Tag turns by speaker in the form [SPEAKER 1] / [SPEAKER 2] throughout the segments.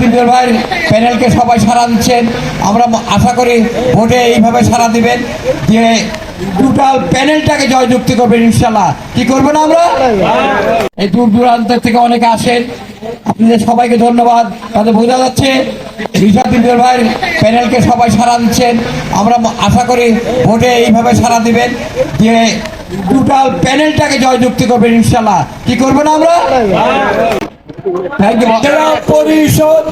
[SPEAKER 1] রিশাদ ভাই প্যানেলকে সবাই সাড়া দিচ্ছেন। আমরা আশা করি ভোটে এইভাবে সাড়া দিবেন যে টোটাল প্যানেলটাকে জয়যুক্তি করবেন ইনশাল্লাহ। কি করবেন আমরা? এই দূর দূরান্ত থেকে অনেকে আসেন, আপনাদের সবাইকে ধন্যবাদ। তাদের বোঝা যাচ্ছে রিশাদ ভাই প্যানেলকে সবাই সাড়া দিচ্ছেন। আমরা আশা করি ভোটে এইভাবে সাড়া দিবেন যে টোটাল প্যানেলটাকে জয়যুক্তি করবেন ইনশাল্লাহ। কি করবেন আমরা? জেলা পরিষদ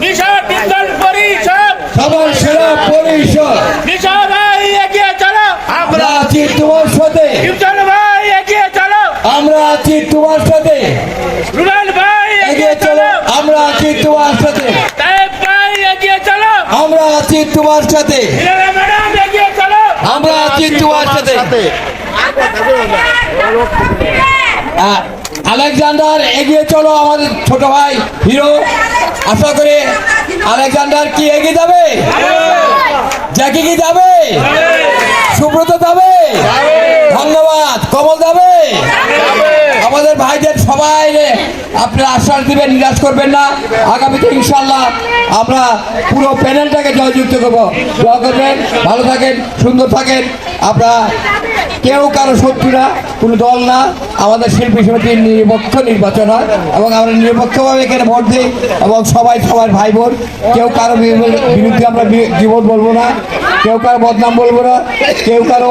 [SPEAKER 1] সবার সেরা পরিষদ আমরা আছি তোমার সাথে, আমরা আছি তোমার সাথে, এগিয়ে চলো, আমরা আছি তোমার সাথে, আমরা আছি তোমার সাথে, আমরা আছি তোমার সাথে। আলেকজান্ডার এগিয়ে চলো, আমাদের ছোট ভাই হিরো। আশা করি আলেকজান্ডার কি এগিয়ে যাবে? জ্যাকি কি যাবে? সুব্রত যাবে? ধন্যবাদ। কমল যাবে? আমাদের ভাইদের সবাই আপনারা আশ্বাস দিবেন, নিরাশ করবেন না। আগামীতে ইনশাল্লাহ আমরা পুরো প্যানেলটাকে জয়যুক্ত করবো। দোয়া করবেন, ভালো থাকেন, সুন্দর থাকেন। আমরা কেউ কারো শত্রু না, কোনো দল না। আমাদের শিল্পী সমিতির নিরপেক্ষ নির্বাচন হয় এবং আমরা নিরপেক্ষভাবে এখানে ভোট দিই এবং সবাই সবার ভাই বোন। কেউ কারো বিরুদ্ধে আমরা জীবন বলবো না, কেউ কারো বদনাম বলবো না, কেউ কারো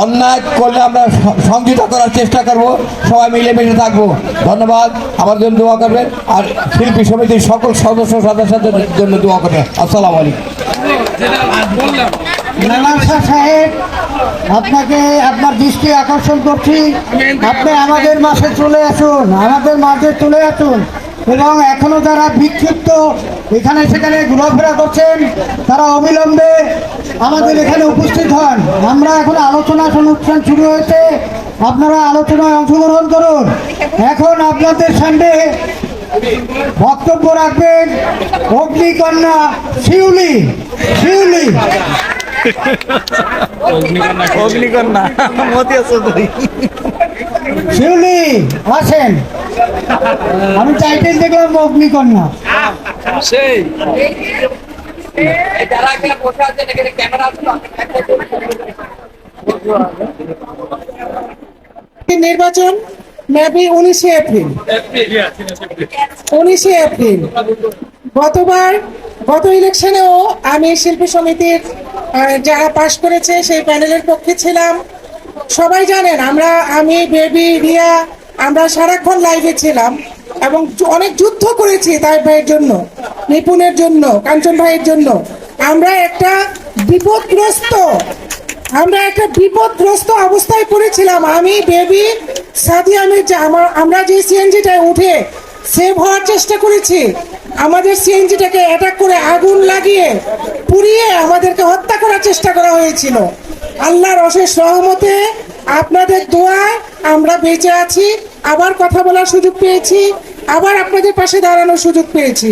[SPEAKER 1] অন্যায় করলে আমরা সংযুক্ত করার চেষ্টা করব। সবাই মিলেমিশে থাকবো। ধন্যবাদ। আমার জন্য দোয়া করবেন আর শিল্পী সমিতির সকল সদস্য সদস্যদের জন্য দোয়া করবেন। আসসালামু আলাইকুম।
[SPEAKER 2] সাহেব, আপনাকে আপনার দৃষ্টি আকর্ষণ করছি। আপনি আমাদের মাঝে চলে আসুন, আমাদের মাঝে চলে আসুন এবং এখনো যারা বিক্ষিপ্ত এখানে সেখানে ঘোরাফেরা করছেন তারা অবিলম্বে আমাদের এখানে উপস্থিত হন। আমরা এখন আলোচনা অনুষ্ঠান শুরু হয়েছে, আপনারা আলোচনায় অংশগ্রহণ করুন। এখন আপনাদের সামনে বক্তব্য রাখবেন অগ্নিকন্যা শিউলি। শিউলি
[SPEAKER 3] অগ্নিকন্যা মতি আছে তুই
[SPEAKER 2] শিউলি আসেন। আমি টাইটেল দেখলাম অগ্নিকন্যা।
[SPEAKER 3] সেই
[SPEAKER 4] নির্বাচন মেবি 19 এপ্রিল। 19 এপ্রিল গত ইলেকশনেও আমি শিল্পী সমিতির যারা পাশ করেছে সেই প্যানেলের পক্ষে ছিলাম। সবাই জানেন আমি বেবি রিয়া আমরা সারাক্ষণ লাইভে ছিলাম এবং অনেক যুদ্ধ করেছি তাই ভাইয়ের জন্য, নিপুণের জন্য, কাঞ্চন ভাইয়ের জন্য। আমরা একটা বিপদগ্রস্ত অবস্থায় পড়েছিলাম। আমি বেবি সাদি আমরা যে সিএনজিটায় উঠে সেভ হওয়ার চেষ্টা করেছি। আমাদের সিএনজিটাকে অ্যাটাক করে আগুন লাগিয়ে পুড়িয়ে আমাদেরকে হত্যা করার চেষ্টা করা হয়েছিল। আল্লাহর অশেষ রহমতে আপনাদের দোয়ায় আমরা বেঁচে আছি, আবার কথা বলার সুযোগ পেয়েছি, আবার আপনাদের পাশে দাঁড়ানোর সুযোগ পেয়েছি।